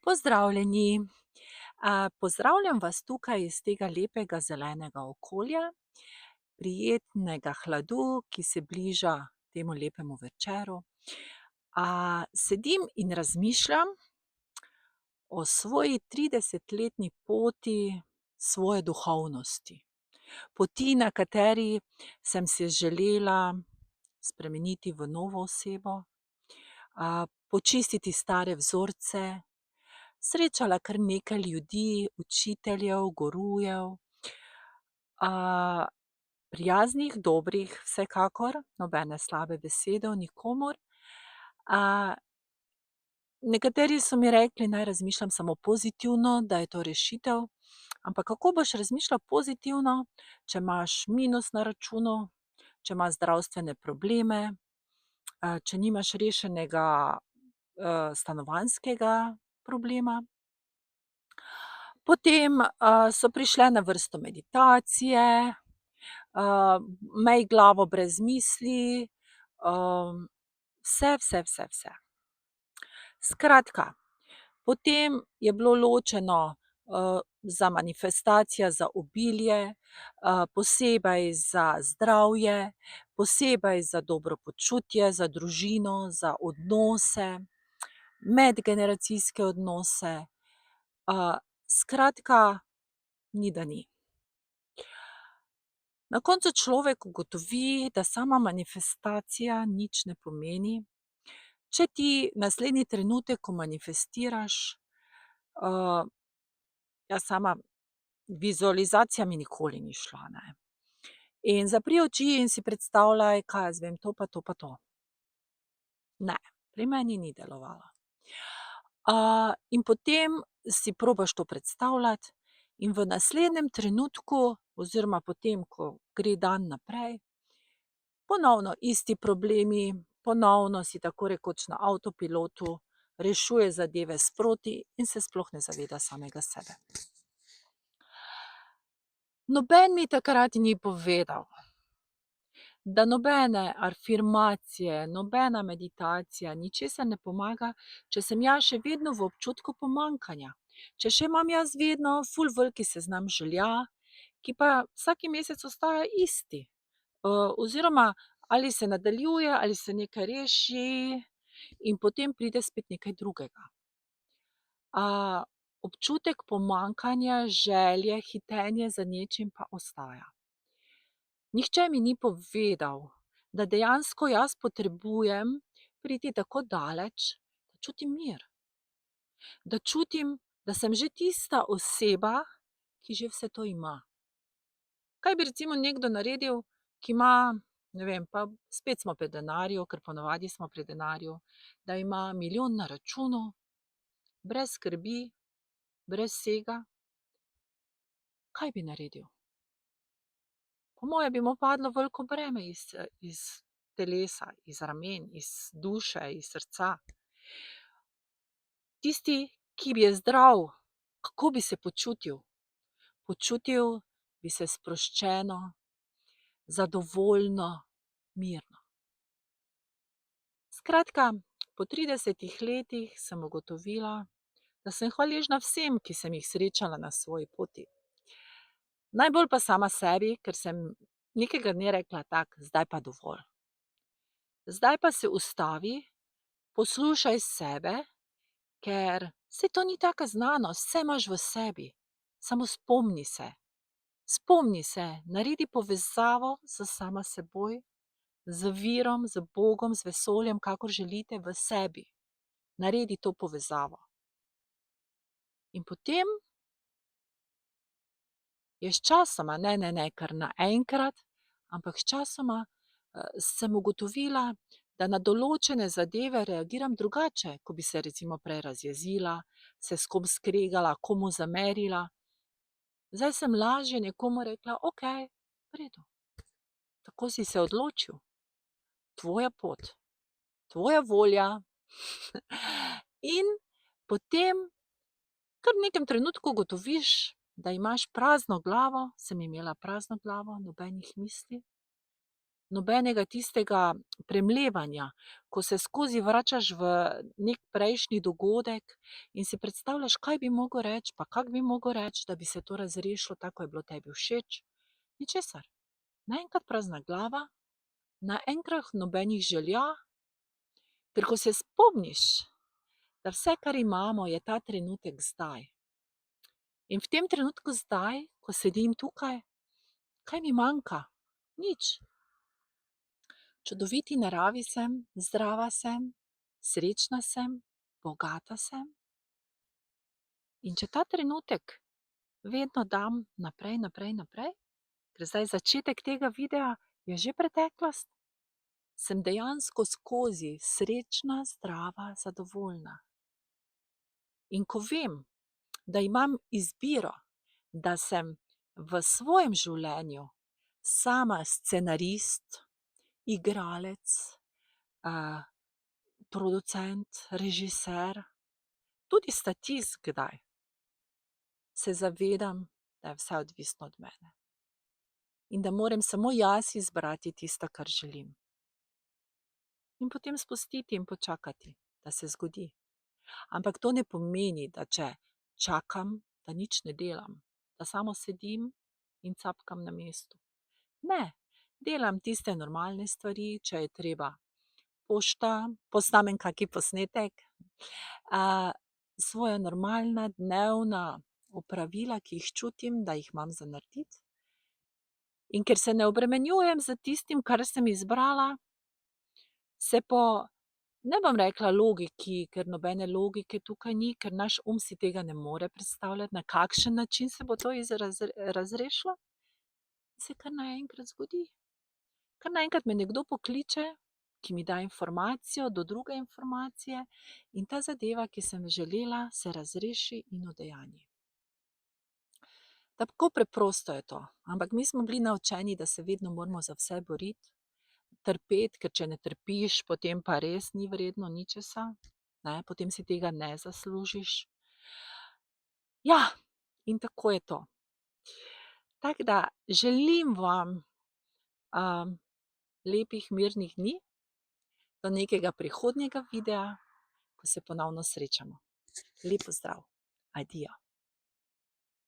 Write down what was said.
Pozdravljeni. Pozdravljam vas tukaj iz tega lepega zelenega okolja, prijetnega hladu, ki se bliža temu lepemu večeru. Sedim in razmišljam o svoji 30-letni poti svoje duhovnosti. Poti, na kateri sem se želela spremeniti v novo osebo, počistiti stare vzorce, srečala kar nekaj ljudi, učiteljev, gurujev, a, prijaznih, dobrih, vsekakor, nobene slabe besede o nikomur. A, Nekateri so mi rekli, naj razmišljam samo pozitivno, da je to rešitev, ampak kako boš razmišljal pozitivno, če imaš minus na računu, če imaš zdravstvene probleme, če nimaš rešenega, stanovanjskega problema. Potem, so prišle na vrsto meditacije, imej glavo brez misli, vse, vse, vse, vse. Skratka, potem je bilo ločeno, za manifestacija za obilje, posebej za zdravje, posebej za dobro počutje, za družino, za odnose, medgeneracijske odnose. Skratka, ni da ni. Na koncu človek ugotovi, da sama manifestacija nič ne pomeni. Če ti naslednji trenutek, ko manifestiraš, jaz sama vizualizacija mi nikoli ni šla, ne. In zapri oči in si predstavljaj, kaj jaz vem, to pa to pa to. Ne, pri meni ni delovalo. In potem si probaš to predstavljati in v naslednjem trenutku oziroma potem, ko gre dan naprej, ponovno isti problemi, ponovno si tako rekoč na avtopilotu, rešuješ zadeve sproti in se sploh ne zaveda samega sebe. Noben mi takrat ni povedal, da nobene afirmacije, nobena meditacija, ničesar ne pomaga, če sem jaz še vedno v občutku pomanjkanja. Če še imam jaz vedno ful velik seznam želja, ki pa vsak mesec ostaja isti. Oziroma ali se nadaljuje ali se nekaj reši in potem pride spet nekaj drugega. Občutek pomanjkanja, želje, hitenje za nečim pa ostaja. Nihče mi ni povedal, da dejansko jaz potrebujem priti tako daleč, da čutim mir. Da čutim, da sem že tista oseba, ki že vse to ima. Kaj bi recimo nekdo naredil, ki ima, ne vem, pa spet smo pri denarju, ker ponavadi smo pri denarju, da ima milijon na računu, brez skrbi, brez vsega. Kaj bi naredil? Po moje bi mu padlo veliko breme iz telesa, iz ramen, iz duše, iz srca. Tisti, ki je zdrav, kako bi se počutil? Počutil bi se sproščeno, zadovoljno, mirno. Skratka, po 30 letih sem ugotovila, da sem hvaležna vsem, ki sem jih srečala na svoji poti. Najbolj pa sama sebi, ker sem nekega dne rekla: "Tako, zdaj pa dovolj. Zdaj pa se ustavi, poslušaj sebe, ker saj to ni taka znanost, vse imaš v sebi. Samo spomni se. Spomni se, naredi povezavo s sama seboj, z virom, z Bogom, z vesoljem, kakor želite, v sebi. Naredi to povezavo." In potem je sčasoma, ne kar naenkrat, ampak sčasoma, sem ugotovila, da na določene zadeve reagiram drugače, ko bi se recimo prej razjezila, se s kom skregala, komu zamerila. Zdaj sem lažje nekomu rekla: "Okej, v redu. Tako si se odločil. Tvoja pot, tvoja volja." In potem kar v nekem trenutku ugotoviš, da imaš prazno glavo, sem imela prazno glavo, nobenih misli, nobenega tistega premlevanja, ko se skozi vračaš v neki prejšnji dogodek in si predstavljaš, kaj bi mogel reči, pa kako bi mogel reči, da bi se to razrešilo tako, kot je bilo tebi všeč. Ničesar. Naenkrat prazna glava, naenkrat nobenih želja, ker ko se spomniš, da vse, kar imamo, je ta trenutek zdaj. In v tem trenutku zdaj, ko sedim tukaj, kaj mi manjka? Nič. V čudoviti naravi sem, zdrava sem, srečna sem, bogata sem. In če ta trenutek vedno dam naprej, naprej, naprej, ker zdaj začetek tega videa je že preteklost, sem dejansko skozi srečna, zdrava, zadovoljna. In ko vem, da imam izbiro, da sem v svojem življenju sama scenarist, igralec, producent, režiser, tudi statist kdaj, se zavedam, da je vse odvisno od mene. In da moram samo jaz izbrati tisto, kar želim. In potem spustiti in počakati, da se zgodi. Ampak to ne pomeni, da če čakam, da nič ne delam, da samo sedim in capkam na mestu. Ne, delam tiste normalne stvari, če je treba pošta, posnamem kaki posnetek, svoja normalna dnevna opravila, ki jih čutim, da jih imam za narediti. In ker se ne obremenjujem s tistim, kar sem izbrala, se po, ne bom rekla logiki, ker nobene logike tukaj ni, ker naš si tega ne more predstavljati, na kakšen način se bo to razrešilo, se kar naenkrat zgodi. Kar naenkrat me nekdo pokliče, ki mi da informacijo do druge informacije in ta zadeva, ki sem želela, se razreši in udejanji. Tako preprosto je to, ampak mi smo bili naučeni, da se vedno moramo za vse boriti, trpeti, ker če ne trpiš, potem pa res ni vredno ničesa, ne, potem si tega ne zaslužiš. Ja, in tako je to. Tako da želim vam lepih, mirnih dni, do nekega prihodnjega videa, ko se ponovno srečamo. Lep pozdrav. Adijo.